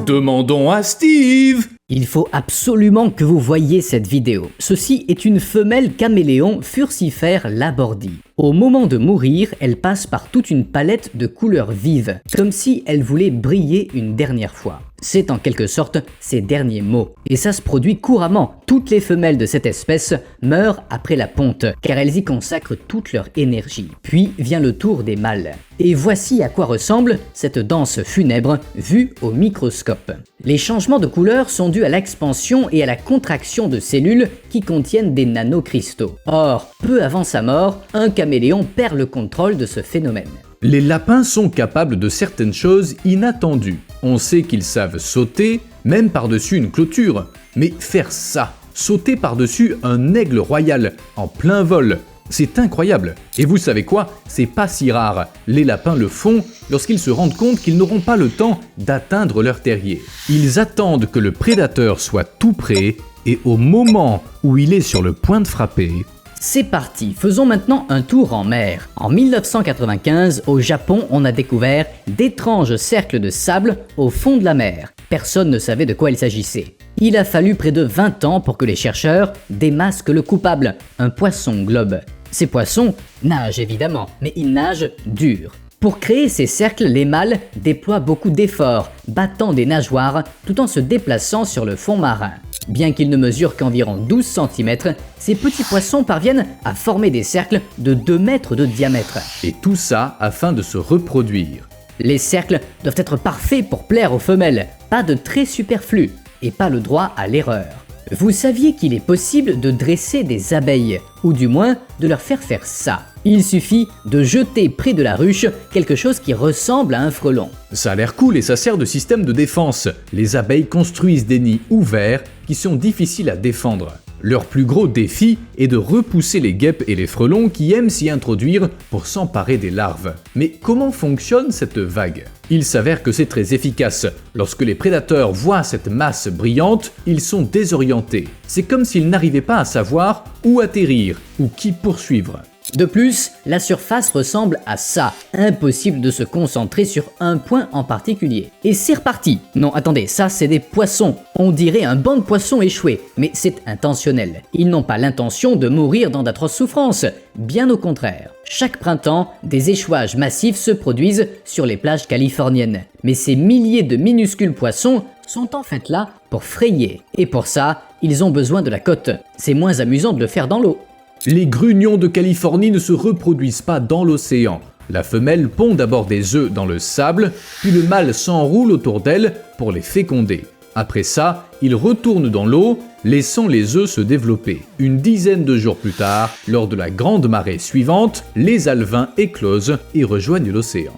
Demandons à Steve! Il faut absolument que vous voyiez cette vidéo. Ceci est une femelle caméléon Furcifère labordii. Au moment de mourir, elle passe par toute une palette de couleurs vives, comme si elle voulait briller une dernière fois. C'est en quelque sorte ses derniers mots. Et ça se produit couramment. Toutes les femelles de cette espèce meurent après la ponte, car elles y consacrent toute leur énergie. Puis vient le tour des mâles. Et voici à quoi ressemble cette danse funèbre vue au microscope. Les changements de couleur sont dus à l'expansion et à la contraction de cellules qui contiennent des nanocristaux. Or, peu avant sa mort, un caméléon perd le contrôle de ce phénomène. Les lapins sont capables de certaines choses inattendues. On sait qu'ils savent sauter, même par-dessus une clôture. Mais faire ça, sauter par-dessus un aigle royal, en plein vol, c'est incroyable. Et vous savez quoi? C'est pas si rare. Les lapins le font lorsqu'ils se rendent compte qu'ils n'auront pas le temps d'atteindre leur terrier. Ils attendent que le prédateur soit tout près et au moment où il est sur le point de frapper, c'est parti, faisons maintenant un tour en mer. En 1995, au Japon, on a découvert d'étranges cercles de sable au fond de la mer. Personne ne savait de quoi il s'agissait. Il a fallu près de 20 ans pour que les chercheurs démasquent le coupable, un poisson globe. Ces poissons nagent évidemment, mais ils nagent dur. Pour créer ces cercles, les mâles déploient beaucoup d'efforts, battant des nageoires tout en se déplaçant sur le fond marin. Bien qu'ils ne mesurent qu'environ 12 cm, ces petits poissons parviennent à former des cercles de 2 mètres de diamètre. Et tout ça afin de se reproduire. Les cercles doivent être parfaits pour plaire aux femelles, pas de traits superflus, et pas le droit à l'erreur. Vous saviez qu'il est possible de dresser des abeilles, ou du moins de leur faire ça. Il suffit de jeter près de la ruche quelque chose qui ressemble à un frelon. Ça a l'air cool et ça sert de système de défense. Les abeilles construisent des nids ouverts qui sont difficiles à défendre. Leur plus gros défi est de repousser les guêpes et les frelons qui aiment s'y introduire pour s'emparer des larves. Mais comment fonctionne cette vague? Il s'avère que c'est très efficace. Lorsque les prédateurs voient cette masse brillante, ils sont désorientés. C'est comme s'ils n'arrivaient pas à savoir où atterrir ou qui poursuivre. De plus, la surface ressemble à ça. Impossible de se concentrer sur un point en particulier. Et c'est reparti. Non, attendez, ça c'est des poissons. On dirait un banc de poissons échoués, mais c'est intentionnel. Ils n'ont pas l'intention de mourir dans d'atroces souffrances. Bien au contraire. Chaque printemps, des échouages massifs se produisent sur les plages californiennes. Mais ces milliers de minuscules poissons sont en fait là pour frayer. Et pour ça, ils ont besoin de la côte. C'est moins amusant de le faire dans l'eau. Les grugnons de Californie ne se reproduisent pas dans l'océan. La femelle pond d'abord des œufs dans le sable, puis le mâle s'enroule autour d'elle pour les féconder. Après ça, il retourne dans l'eau, laissant les œufs se développer. Une dizaine de jours plus tard, lors de la grande marée suivante, les alevins éclosent et rejoignent l'océan.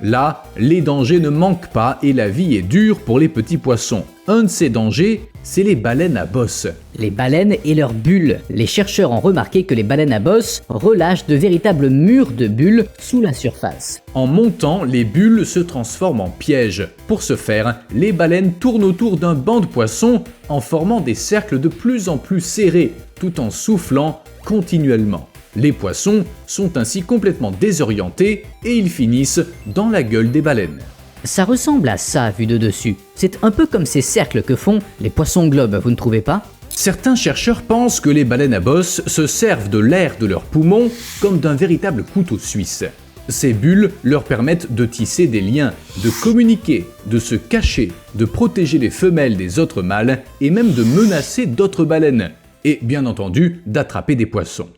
Là, les dangers ne manquent pas et la vie est dure pour les petits poissons. Un de ces dangers, c'est les baleines à bosse. Les baleines et leurs bulles. Les chercheurs ont remarqué que les baleines à bosse relâchent de véritables murs de bulles sous la surface. En montant, les bulles se transforment en pièges. Pour ce faire, les baleines tournent autour d'un banc de poissons en formant des cercles de plus en plus serrés, tout en soufflant continuellement. Les poissons sont ainsi complètement désorientés et ils finissent dans la gueule des baleines. Ça ressemble à ça vu de dessus. C'est un peu comme ces cercles que font les poissons globes, vous ne trouvez pas? Certains chercheurs pensent que les baleines à bosse se servent de l'air de leurs poumons comme d'un véritable couteau suisse. Ces bulles leur permettent de tisser des liens, de communiquer, de se cacher, de protéger les femelles des autres mâles et même de menacer d'autres baleines. Et bien entendu, d'attraper des poissons.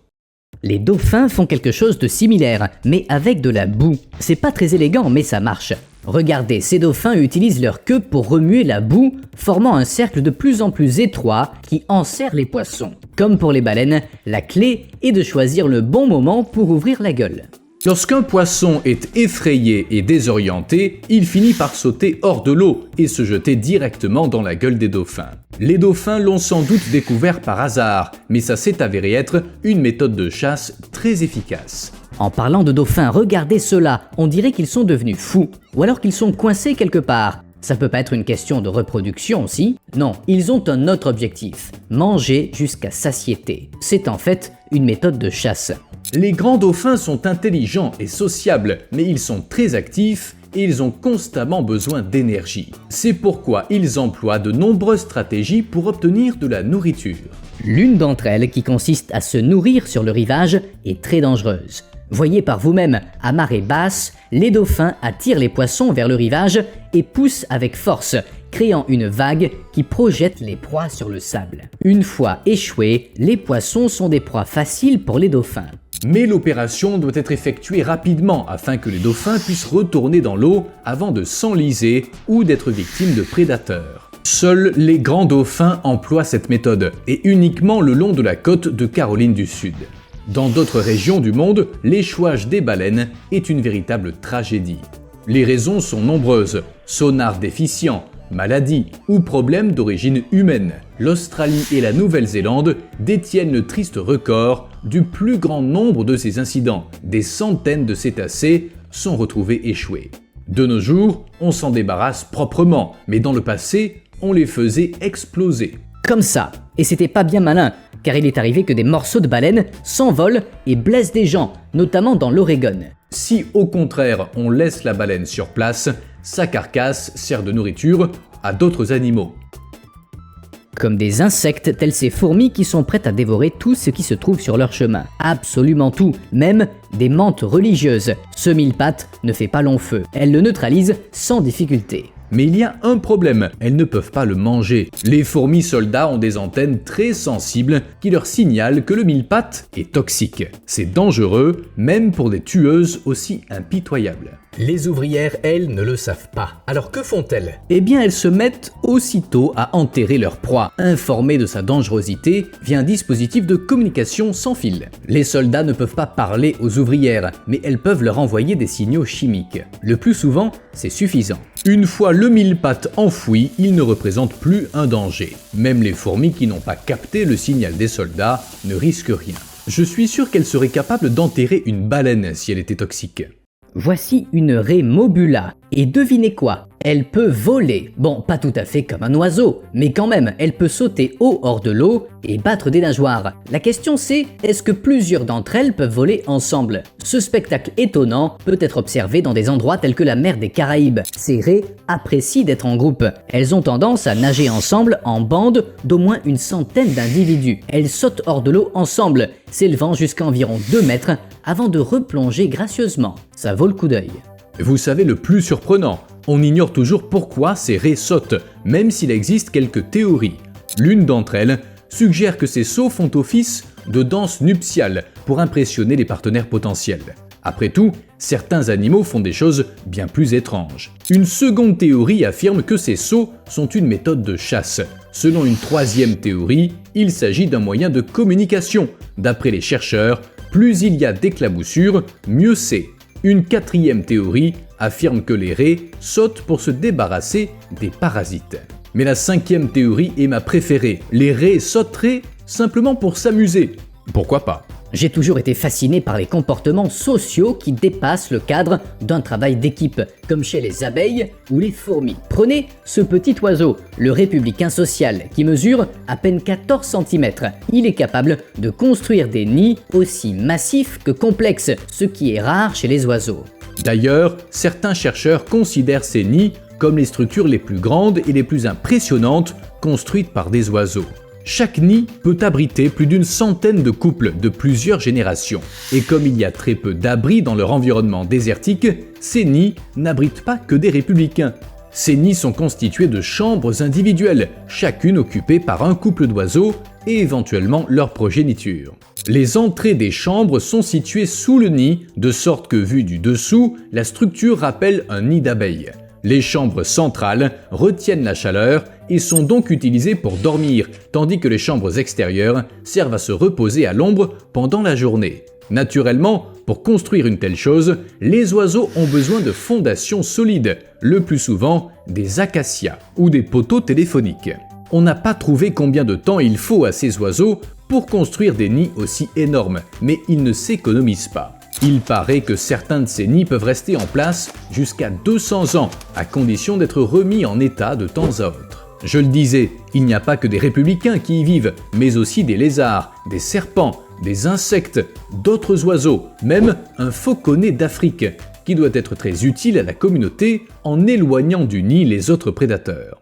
Les dauphins font quelque chose de similaire, mais avec de la boue. C'est pas très élégant, mais ça marche. Regardez, ces dauphins utilisent leur queue pour remuer la boue, formant un cercle de plus en plus étroit qui enserre les poissons. Comme pour les baleines, la clé est de choisir le bon moment pour ouvrir la gueule. Lorsqu'un poisson est effrayé et désorienté, il finit par sauter hors de l'eau et se jeter directement dans la gueule des dauphins. Les dauphins l'ont sans doute découvert par hasard, mais ça s'est avéré être une méthode de chasse très efficace. En parlant de dauphins, regardez cela, on dirait qu'ils sont devenus fous, ou alors qu'ils sont coincés quelque part. Ça peut pas être une question de reproduction aussi. Non, ils ont un autre objectif, manger jusqu'à satiété. C'est en fait une méthode de chasse. Les grands dauphins sont intelligents et sociables, mais ils sont très actifs et ils ont constamment besoin d'énergie. C'est pourquoi ils emploient de nombreuses stratégies pour obtenir de la nourriture. L'une d'entre elles, qui consiste à se nourrir sur le rivage, est très dangereuse. Voyez par vous-même, à marée basse, les dauphins attirent les poissons vers le rivage et poussent avec force, créant une vague qui projette les proies sur le sable. Une fois échoués, les poissons sont des proies faciles pour les dauphins. Mais l'opération doit être effectuée rapidement afin que les dauphins puissent retourner dans l'eau avant de s'enliser ou d'être victimes de prédateurs. Seuls les grands dauphins emploient cette méthode, et uniquement le long de la côte de Caroline du Sud. Dans d'autres régions du monde, l'échouage des baleines est une véritable tragédie. Les raisons sont nombreuses: sonar déficient, maladies ou problèmes d'origine humaine. L'Australie et la Nouvelle-Zélande détiennent le triste record du plus grand nombre de ces incidents. Des centaines de cétacés sont retrouvés échoués. De nos jours, on s'en débarrasse proprement, mais dans le passé, on les faisait exploser. Comme ça. Et c'était pas bien malin, car il est arrivé que des morceaux de baleine s'envolent et blessent des gens, notamment dans l'Oregon. Si au contraire on laisse la baleine sur place, sa carcasse sert de nourriture à d'autres animaux. Comme des insectes tels ces fourmis qui sont prêtes à dévorer tout ce qui se trouve sur leur chemin. Absolument tout, même des mantes religieuses. Ce mille-pattes ne fait pas long feu, elle le neutralise sans difficulté. Mais il y a un problème, elles ne peuvent pas le manger. Les fourmis soldats ont des antennes très sensibles qui leur signalent que le mille-pattes est toxique. C'est dangereux, même pour des tueuses aussi impitoyables. Les ouvrières, elles, ne le savent pas. Alors que font-elles? Eh bien, elles se mettent aussitôt à enterrer leur proie. Informées de sa dangerosité via un dispositif de communication sans fil. Les soldats ne peuvent pas parler aux ouvrières, mais elles peuvent leur envoyer des signaux chimiques. Le plus souvent, c'est suffisant. Une fois le mille-pattes enfoui, il ne représente plus un danger. Même les fourmis qui n'ont pas capté le signal des soldats ne risquent rien. Je suis sûr qu'elle serait capable d'enterrer une baleine si elle était toxique. Voici une raie mobula. Et devinez quoi? Elle peut voler. Bon, pas tout à fait comme un oiseau, mais quand même, elle peut sauter haut hors de l'eau et battre des nageoires. La question c'est, est-ce que plusieurs d'entre elles peuvent voler ensemble? Ce spectacle étonnant peut être observé dans des endroits tels que la mer des Caraïbes. Ces raies apprécient d'être en groupe. Elles ont tendance à nager ensemble en bande d'au moins une centaine d'individus. Elles sautent hors de l'eau ensemble, s'élevant jusqu'à environ 2 mètres avant de replonger gracieusement. Ça vaut le coup d'œil. Vous savez le plus surprenant, on ignore toujours pourquoi ces raies sautent, même s'il existe quelques théories. L'une d'entre elles suggère que ces sauts font office de danse nuptiale pour impressionner les partenaires potentiels. Après tout, certains animaux font des choses bien plus étranges. Une seconde théorie affirme que ces sauts sont une méthode de chasse. Selon une troisième théorie, il s'agit d'un moyen de communication. D'après les chercheurs, plus il y a d'éclaboussures, mieux c'est. Une quatrième théorie affirme que les raies sautent pour se débarrasser des parasites. Mais la cinquième théorie est ma préférée. Les raies sauteraient simplement pour s'amuser. Pourquoi pas? J'ai toujours été fasciné par les comportements sociaux qui dépassent le cadre d'un travail d'équipe, comme chez les abeilles ou les fourmis. Prenez ce petit oiseau, le républicain social, qui mesure à peine 14 cm. Il est capable de construire des nids aussi massifs que complexes, ce qui est rare chez les oiseaux. D'ailleurs, certains chercheurs considèrent ces nids comme les structures les plus grandes et les plus impressionnantes construites par des oiseaux. Chaque nid peut abriter plus d'une centaine de couples de plusieurs générations. Et comme il y a très peu d'abris dans leur environnement désertique, ces nids n'abritent pas que des républicains. Ces nids sont constitués de chambres individuelles, chacune occupée par un couple d'oiseaux et éventuellement leur progéniture. Les entrées des chambres sont situées sous le nid, de sorte que vue du dessous, la structure rappelle un nid d'abeilles. Les chambres centrales retiennent la chaleur et sont donc utilisées pour dormir, tandis que les chambres extérieures servent à se reposer à l'ombre pendant la journée. Naturellement, pour construire une telle chose, les oiseaux ont besoin de fondations solides, le plus souvent des acacias ou des poteaux téléphoniques. On n'a pas trouvé combien de temps il faut à ces oiseaux pour construire des nids aussi énormes, mais ils ne s'économisent pas. Il paraît que certains de ces nids peuvent rester en place jusqu'à 200 ans, à condition d'être remis en état de temps à autre. Je le disais, il n'y a pas que des républicains qui y vivent, mais aussi des lézards, des serpents, des insectes, d'autres oiseaux, même un fauconnet d'Afrique, qui doit être très utile à la communauté en éloignant du nid les autres prédateurs.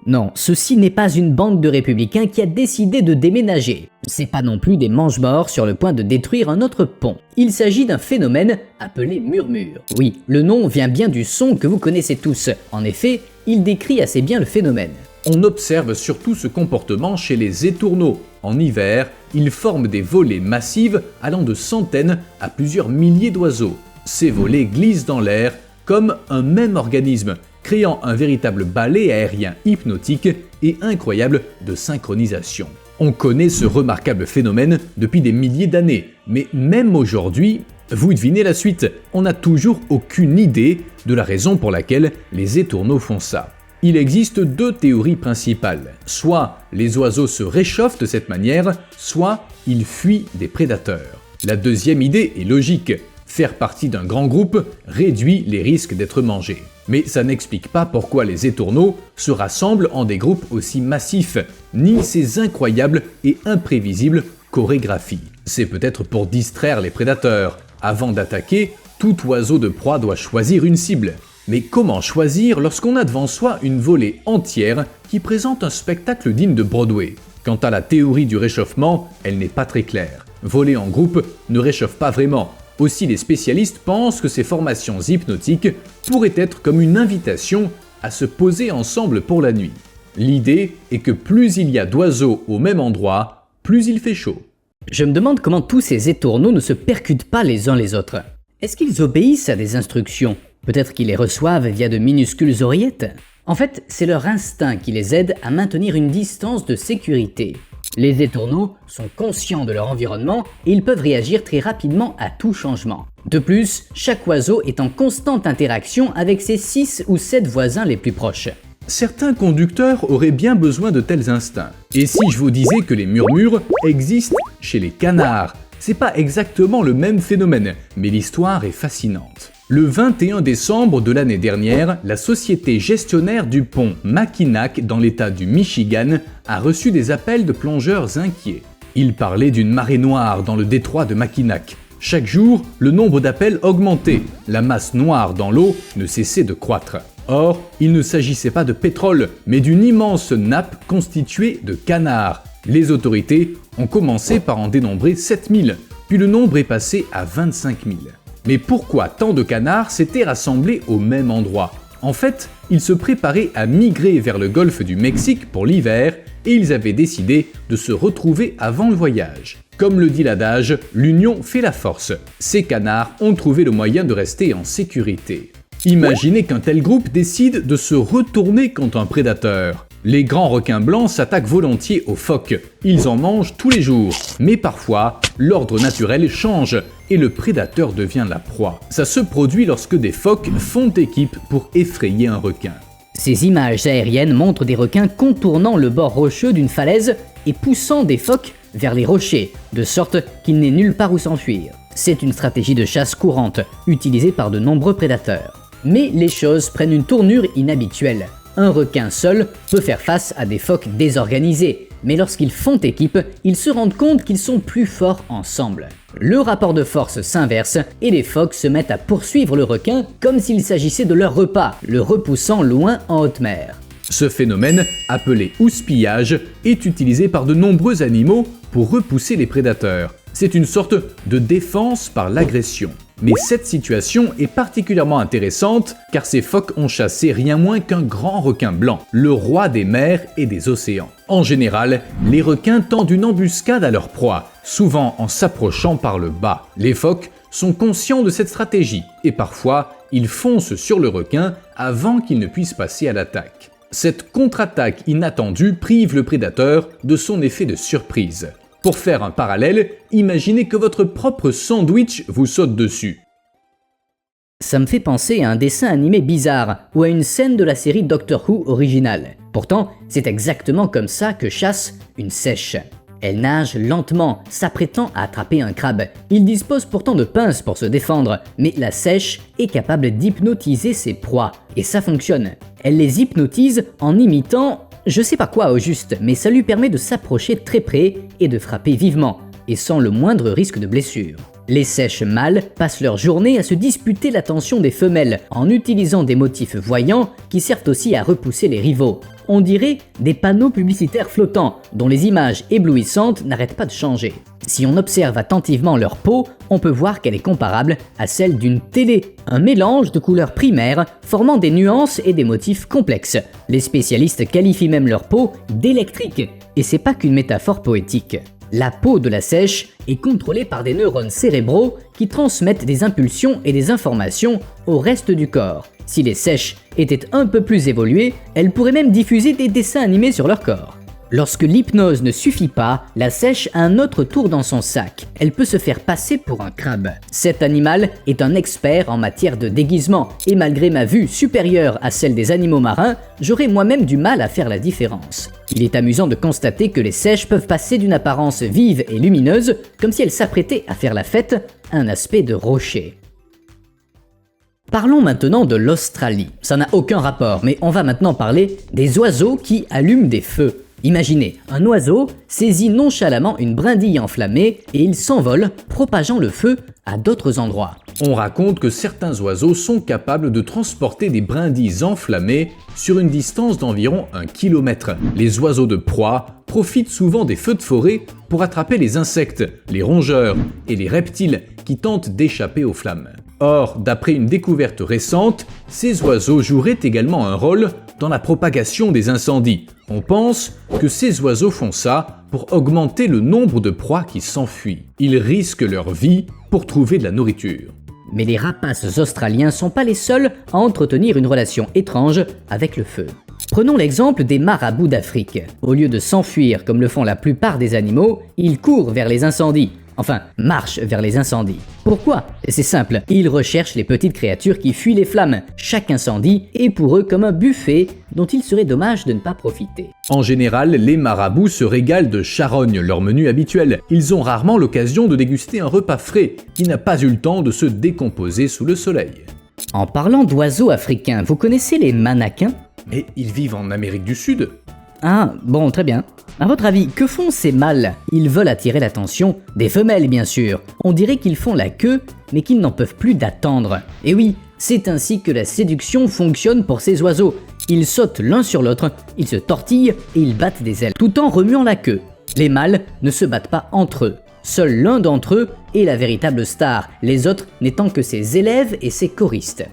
Non, ceci n'est pas une bande de républicains qui a décidé de déménager. C'est pas non plus des mange-morts sur le point de détruire un autre pont. Il s'agit d'un phénomène appelé murmure. Oui, le nom vient bien du son que vous connaissez tous. En effet, il décrit assez bien le phénomène. On observe surtout ce comportement chez les étourneaux. En hiver, ils forment des volées massives allant de centaines à plusieurs milliers d'oiseaux. Ces volées glissent dans l'air comme un même organisme, créant un véritable ballet aérien hypnotique et incroyable de synchronisation. On connaît ce remarquable phénomène depuis des milliers d'années, mais même aujourd'hui, vous devinez la suite, on n'a toujours aucune idée de la raison pour laquelle les étourneaux font ça. Il existe deux théories principales. Soit les oiseaux se réchauffent de cette manière, soit ils fuient des prédateurs. La deuxième idée est logique. Faire partie d'un grand groupe réduit les risques d'être mangé. Mais ça n'explique pas pourquoi les étourneaux se rassemblent en des groupes aussi massifs, ni ces incroyables et imprévisibles chorégraphies. C'est peut-être pour distraire les prédateurs. Avant d'attaquer, tout oiseau de proie doit choisir une cible. Mais comment choisir lorsqu'on a devant soi une volée entière qui présente un spectacle digne de Broadway? Quant à la théorie du réchauffement, elle n'est pas très claire. Voler en groupe ne réchauffe pas vraiment. Aussi, les spécialistes pensent que ces formations hypnotiques pourraient être comme une invitation à se poser ensemble pour la nuit. L'idée est que plus il y a d'oiseaux au même endroit, plus il fait chaud. Je me demande comment tous ces étourneaux ne se percutent pas les uns les autres. Est-ce qu'ils obéissent à des instructions? Peut-être qu'ils les reçoivent via de minuscules oreillettes? En fait, c'est leur instinct qui les aide à maintenir une distance de sécurité. Les étourneaux sont conscients de leur environnement et ils peuvent réagir très rapidement à tout changement. De plus, chaque oiseau est en constante interaction avec ses 6 ou 7 voisins les plus proches. Certains conducteurs auraient bien besoin de tels instincts. Et si je vous disais que les murmures existent chez les canards? C'est pas exactement le même phénomène, mais l'histoire est fascinante. Le 21 décembre de l'année dernière, la société gestionnaire du pont Mackinac dans l'état du Michigan a reçu des appels de plongeurs inquiets. Ils parlaient d'une marée noire dans le détroit de Mackinac. Chaque jour, le nombre d'appels augmentait. La masse noire dans l'eau ne cessait de croître. Or, il ne s'agissait pas de pétrole, mais d'une immense nappe constituée de canards. Les autorités ont commencé par en dénombrer 7000, puis le nombre est passé à 25 000. Mais pourquoi tant de canards s'étaient rassemblés au même endroit? En fait, ils se préparaient à migrer vers le golfe du Mexique pour l'hiver et ils avaient décidé de se retrouver avant le voyage. Comme le dit l'adage, l'union fait la force. Ces canards ont trouvé le moyen de rester en sécurité. Imaginez qu'un tel groupe décide de se retourner contre un prédateur. Les grands requins blancs s'attaquent volontiers aux phoques. Ils en mangent tous les jours. Mais parfois, l'ordre naturel change et le prédateur devient la proie. Ça se produit lorsque des phoques font équipe pour effrayer un requin. Ces images aériennes montrent des requins contournant le bord rocheux d'une falaise et poussant des phoques vers les rochers, de sorte qu'il n'est nulle part où s'enfuir. C'est une stratégie de chasse courante, utilisée par de nombreux prédateurs. Mais les choses prennent une tournure inhabituelle. Un requin seul peut faire face à des phoques désorganisés, mais lorsqu'ils font équipe, ils se rendent compte qu'ils sont plus forts ensemble. Le rapport de force s'inverse et les phoques se mettent à poursuivre le requin comme s'il s'agissait de leur repas, le repoussant loin en haute mer. Ce phénomène, appelé houspillage, est utilisé par de nombreux animaux pour repousser les prédateurs. C'est une sorte de défense par l'agression. Mais cette situation est particulièrement intéressante car ces phoques ont chassé rien moins qu'un grand requin blanc, le roi des mers et des océans. En général, les requins tendent une embuscade à leur proie, souvent en s'approchant par le bas. Les phoques sont conscients de cette stratégie et parfois ils foncent sur le requin avant qu'il ne puisse passer à l'attaque. Cette contre-attaque inattendue prive le prédateur de son effet de surprise. Pour faire un parallèle, imaginez que votre propre sandwich vous saute dessus. Ça me fait penser à un dessin animé bizarre ou à une scène de la série Doctor Who originale. Pourtant, c'est exactement comme ça que chasse une sèche. Elle nage lentement, s'apprêtant à attraper un crabe. Il dispose pourtant de pinces pour se défendre, mais la sèche est capable d'hypnotiser ses proies. Et ça fonctionne. Elle les hypnotise en imitant je sais pas quoi au juste, mais ça lui permet de s'approcher très près et de frapper vivement. et sans le moindre risque de blessure. Les seiches mâles passent leur journée à se disputer l'attention des femelles en utilisant des motifs voyants qui servent aussi à repousser les rivaux. On dirait des panneaux publicitaires flottants dont les images éblouissantes n'arrêtent pas de changer. Si on observe attentivement leur peau, on peut voir qu'elle est comparable à celle d'une télé, un mélange de couleurs primaires formant des nuances et des motifs complexes. Les spécialistes qualifient même leur peau d'électrique, et c'est pas qu'une métaphore poétique. La peau de la seiche est contrôlée par des neurones cérébraux qui transmettent des impulsions et des informations au reste du corps. Si les seiches étaient un peu plus évoluées, elles pourraient même diffuser des dessins animés sur leur corps. Lorsque l'hypnose ne suffit pas, la seiche a un autre tour dans son sac. Elle peut se faire passer pour un crabe. Cet animal est un expert en matière de déguisement, et malgré ma vue supérieure à celle des animaux marins, j'aurais moi-même du mal à faire la différence. Il est amusant de constater que les seiches peuvent passer d'une apparence vive et lumineuse, comme si elles s'apprêtaient à faire la fête, à un aspect de rocher. Parlons maintenant de l'Australie. Ça n'a aucun rapport, mais on va maintenant parler des oiseaux qui allument des feux. Imaginez, un oiseau saisit nonchalamment une brindille enflammée et il s'envole, propageant le feu à d'autres endroits. On raconte que certains oiseaux sont capables de transporter des brindilles enflammées sur une distance d'environ 1 km. Les oiseaux de proie profitent souvent des feux de forêt pour attraper les insectes, les rongeurs et les reptiles qui tentent d'échapper aux flammes. Or, d'après une découverte récente, ces oiseaux joueraient également un rôle dans la propagation des incendies. On pense que ces oiseaux font ça pour augmenter le nombre de proies qui s'enfuient. Ils risquent leur vie pour trouver de la nourriture. Mais les rapaces australiens sont pas les seuls à entretenir une relation étrange avec le feu. Prenons l'exemple des marabouts d'Afrique. Au lieu de s'enfuir comme le font la plupart des animaux, ils courent vers les incendies. Enfin, marchent vers les incendies. Pourquoi? C'est simple, ils recherchent les petites créatures qui fuient les flammes. Chaque incendie est pour eux comme un buffet dont il serait dommage de ne pas profiter. En général, les marabouts se régalent de charogne, leur menu habituel. Ils ont rarement l'occasion de déguster un repas frais qui n'a pas eu le temps de se décomposer sous le soleil. En parlant d'oiseaux africains, vous connaissez les manakins? Et ils vivent en Amérique du Sud. Ah, bon, très bien. À votre avis, que font ces mâles? Ils veulent attirer l'attention des femelles, bien sûr. On dirait qu'ils font la queue, mais qu'ils n'en peuvent plus d'attendre. Et oui, c'est ainsi que la séduction fonctionne pour ces oiseaux. Ils sautent l'un sur l'autre, ils se tortillent et ils battent des ailes, tout en remuant la queue. Les mâles ne se battent pas entre eux. Seul l'un d'entre eux est la véritable star, les autres n'étant que ses élèves et ses choristes.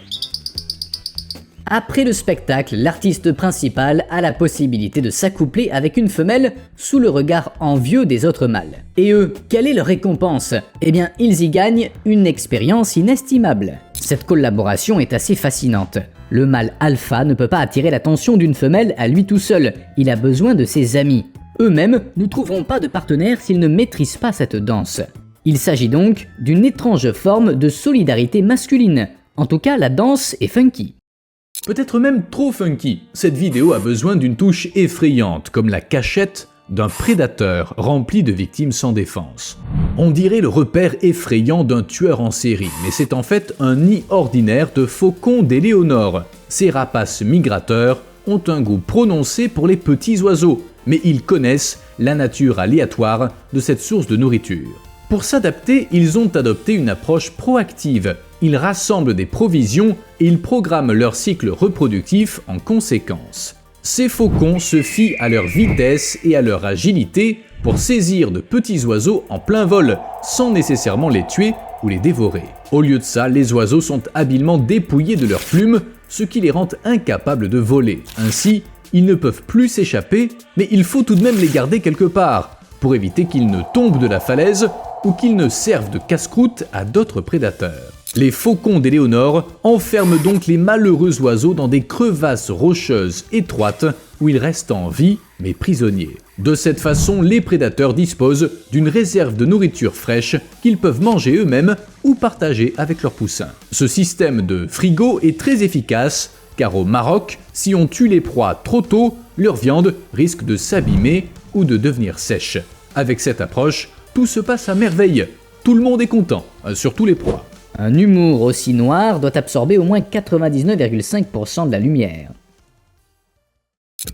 Après le spectacle, l'artiste principal a la possibilité de s'accoupler avec une femelle sous le regard envieux des autres mâles. Et eux, quelle est leur récompense? Eh bien, ils y gagnent une expérience inestimable. Cette collaboration est assez fascinante. Le mâle alpha ne peut pas attirer l'attention d'une femelle à lui tout seul, il a besoin de ses amis. Eux-mêmes ne trouveront pas de partenaire s'ils ne maîtrisent pas cette danse. Il s'agit donc d'une étrange forme de solidarité masculine. En tout cas, la danse est funky. Peut-être même trop funky. Cette vidéo a besoin d'une touche effrayante, comme la cachette d'un prédateur rempli de victimes sans défense. On dirait le repère effrayant d'un tueur en série, mais c'est en fait un nid ordinaire de faucons d'Éléonore. Ces rapaces migrateurs ont un goût prononcé pour les petits oiseaux, mais ils connaissent la nature aléatoire de cette source de nourriture. Pour s'adapter, ils ont adopté une approche proactive. Ils rassemblent des provisions et ils programment leur cycle reproductif en conséquence. Ces faucons se fient à leur vitesse et à leur agilité pour saisir de petits oiseaux en plein vol, sans nécessairement les tuer ou les dévorer. Au lieu de ça, les oiseaux sont habilement dépouillés de leurs plumes, ce qui les rend incapables de voler. Ainsi, ils ne peuvent plus s'échapper, mais il faut tout de même les garder quelque part, pour éviter qu'ils ne tombent de la falaise ou qu'ils ne servent de casse-croûte à d'autres prédateurs. Les faucons d'Éléonore enferment donc les malheureux oiseaux dans des crevasses rocheuses étroites où ils restent en vie mais prisonniers. De cette façon, les prédateurs disposent d'une réserve de nourriture fraîche qu'ils peuvent manger eux-mêmes ou partager avec leurs poussins. Ce système de frigo est très efficace car au Maroc, si on tue les proies trop tôt, leur viande risque de s'abîmer ou de devenir sèche. Avec cette approche, tout se passe à merveille. Tout le monde est content, surtout les proies. Un humour aussi noir doit absorber au moins 99,5% de la lumière.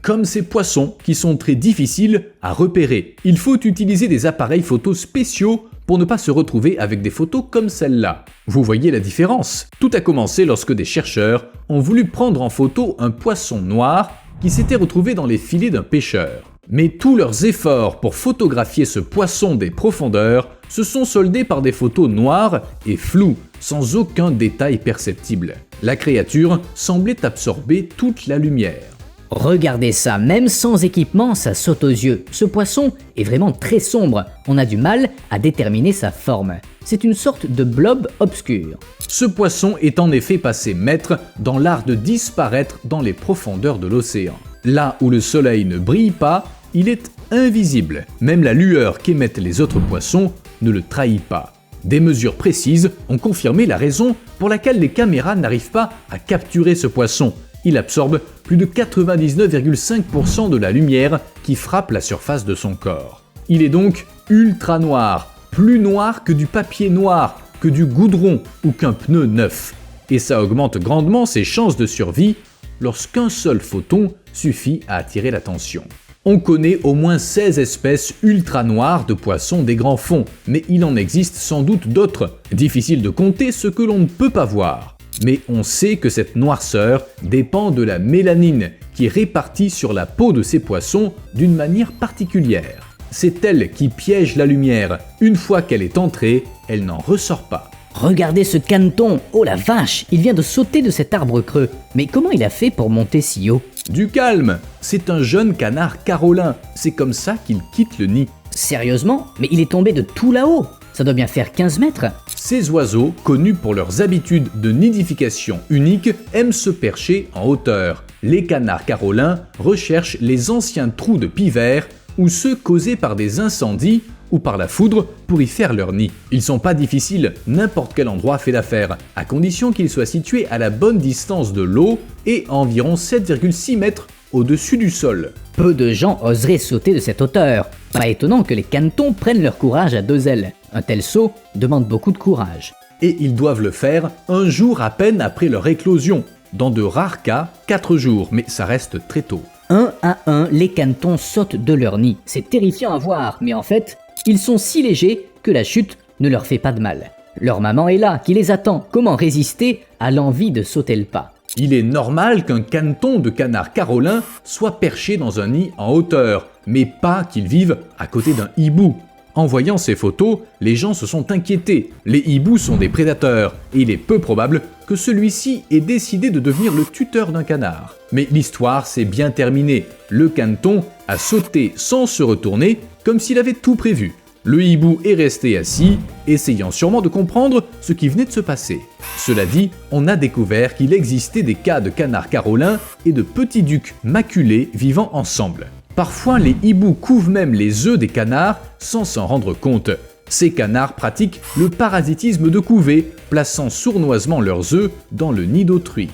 Comme ces poissons qui sont très difficiles à repérer. Il faut utiliser des appareils photo spéciaux pour ne pas se retrouver avec des photos comme celle-là. Vous voyez la différence? Tout a commencé lorsque des chercheurs ont voulu prendre en photo un poisson noir qui s'était retrouvé dans les filets d'un pêcheur. Mais tous leurs efforts pour photographier ce poisson des profondeurs se sont soldés par des photos noires et floues, sans aucun détail perceptible. La créature semblait absorber toute la lumière. Regardez ça, même sans équipement, ça saute aux yeux. Ce poisson est vraiment très sombre, on a du mal à déterminer sa forme. C'est une sorte de blob obscur. Ce poisson est en effet passé maître dans l'art de disparaître dans les profondeurs de l'océan. Là où le soleil ne brille pas, il est invisible. Même la lueur qu'émettent les autres poissons ne le trahit pas. Des mesures précises ont confirmé la raison pour laquelle les caméras n'arrivent pas à capturer ce poisson. Il absorbe plus de 99,5% de la lumière qui frappe la surface de son corps. Il est donc ultra noir, plus noir que du papier noir, que du goudron ou qu'un pneu neuf. Et ça augmente grandement ses chances de survie lorsqu'un seul photon suffit à attirer l'attention. On connaît au moins 16 espèces ultra noires de poissons des grands fonds, mais il en existe sans doute d'autres. Difficile de compter ce que l'on ne peut pas voir. Mais on sait que cette noirceur dépend de la mélanine qui est répartie sur la peau de ces poissons d'une manière particulière. C'est elle qui piège la lumière. Une fois qu'elle est entrée, elle n'en ressort pas. Regardez ce caneton, oh la vache, il vient de sauter de cet arbre creux. Mais comment il a fait pour monter si haut? Du calme, c'est un jeune canard carolin, c'est comme ça qu'il quitte le nid. Sérieusement? Mais il est tombé de tout là-haut. Ça doit bien faire 15 mètres. Ces oiseaux, connus pour leurs habitudes de nidification uniques, aiment se percher en hauteur. Les canards carolins recherchent les anciens trous de pivert ou ceux causés par des incendies ou par la foudre pour y faire leur nid. Ils sont pas difficiles, n'importe quel endroit fait l'affaire, à condition qu'ils soient situés à la bonne distance de l'eau et à environ 7,6 mètres au-dessus du sol. Peu de gens oseraient sauter de cette hauteur. Pas étonnant que les canetons prennent leur courage à deux ailes. Un tel saut demande beaucoup de courage. Et ils doivent le faire un jour à peine après leur éclosion. Dans de rares cas, 4 jours, mais ça reste très tôt. Un à un, les canetons sautent de leur nid. C'est terrifiant à voir, mais en fait, ils sont si légers que la chute ne leur fait pas de mal. Leur maman est là, qui les attend. Comment résister à l'envie de sauter le pas? Il est normal qu'un caneton de canard carolin soit perché dans un nid en hauteur, mais pas qu'il vive à côté d'un hibou. En voyant ces photos, les gens se sont inquiétés. Les hiboux sont des prédateurs, et il est peu probable que celui-ci ait décidé de devenir le tuteur d'un canard. Mais l'histoire s'est bien terminée. Le caneton a sauté sans se retourner, comme s'il avait tout prévu. Le hibou est resté assis, essayant sûrement de comprendre ce qui venait de se passer. Cela dit, on a découvert qu'il existait des cas de canards carolins et de petits ducs maculés vivant ensemble. Parfois, les hiboux couvent même les œufs des canards sans s'en rendre compte. Ces canards pratiquent le parasitisme de couvée, plaçant sournoisement leurs œufs dans le nid d'autrui.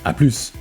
A plus.